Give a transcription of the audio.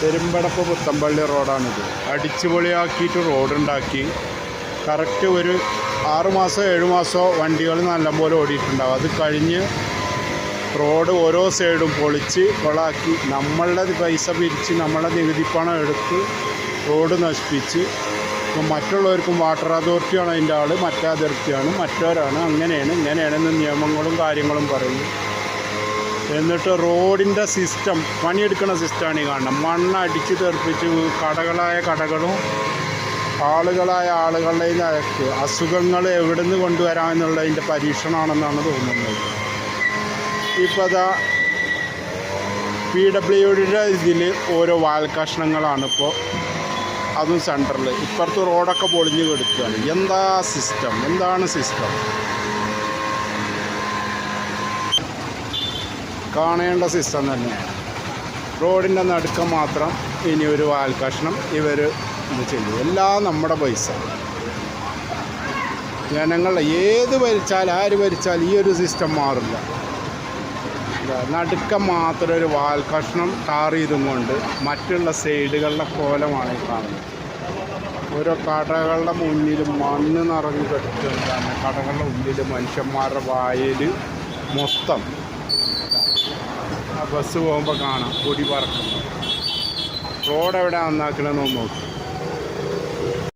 Perumpadappu Puthenpally റോഡാണിത്. അടിച്ചുപൊളിയാക്കിയിട്ട് റോഡുണ്ടാക്കി correct ഒരു 6 മാസം 7 മാസമോ വണ്ടികൾ നല്ലപോലെ ഓടിയിട്ടുണ്ടാവും. അത് കഴിഞ്ഞ് റോഡ് ഓരോ സൈഡും പൊളിച്ച് കൊളാക്കി നമ്മളുടെ പൈസ പിരിച്ച് നമ്മളെ നികുതിപ്പണം എടുത്ത് റോഡ് നശിപ്പിച്ച് ഇപ്പം മറ്റുള്ളവർക്കും വാട്ടർ അതോറിറ്റിയാണ് അതിൻ്റെ ആൾ, മറ്റേ അതോറിറ്റിയാണ്, മറ്റവരാണ്, അങ്ങനെയാണ് ഇങ്ങനെയാണെന്ന് നിയമങ്ങളും കാര്യങ്ങളും പറയും. എന്നിട്ട് റോഡിൻ്റെ സിസ്റ്റം പണിയെടുക്കുന്ന സിസ്റ്റമാണ് ഈ കാണണം. മണ്ണടിച്ച് തെറിപ്പിച്ച് കടകളായ കടകളും ആളുകളായ ആളുകളുടെയും അകത്ത് അസുഖങ്ങൾ എവിടെ നിന്ന് കൊണ്ടുവരാമെന്നുള്ളതിൻ്റെ പരീക്ഷണമാണെന്നാണ് തോന്നുന്നത്. ഇപ്പോൾ അതാ PWDയുടെ ഇതിൽ ഓരോ വാൽക്കഷ്ണങ്ങളാണ് ഇപ്പോൾ, അതും സെൻറ്ററിൽ. ഇപ്പുറത്ത് റോഡൊക്കെ പൊളിഞ്ഞ് കിടക്കുകയാണ്. എന്താ സിസ്റ്റം, എന്താണ് സിസ്റ്റം? കാണേണ്ട സിസ്റ്റം തന്നെയാണ്. റോഡിൻ്റെ നടുക്കം മാത്രം ഇനി ഒരു വാൽക്കഷ്ണം ഇവർ ഇത് ചെയ്യും. എല്ലാം നമ്മുടെ പൈസ. ജനങ്ങളുടെ ഏത് ഭരിച്ചാൽ ആര് ഭരിച്ചാൽ ഈ ഒരു സിസ്റ്റം മാറില്ല. നടുക്കം മാത്രം ഒരു വാൽക്കഷ്ണം ടാർ ചെയ്തും കൊണ്ട് മറ്റുള്ള സൈഡുകളുടെ കോലമാണ് കാണുന്നത്. ഓരോ കടകളുടെ മുന്നിൽ മണ്ണ് നിറഞ്ഞ് കിടക്കുകയാണ്. കടകളുടെ ഉള്ളിൽ മനുഷ്യന്മാരുടെ വായിൽ മൊത്തം ബസ് പോകുമ്പോൾ കാണാം പൊടി പറക്കുന്നത്. റോഡ് എവിടെ നന്നാക്കണമെന്ന് നോക്കി.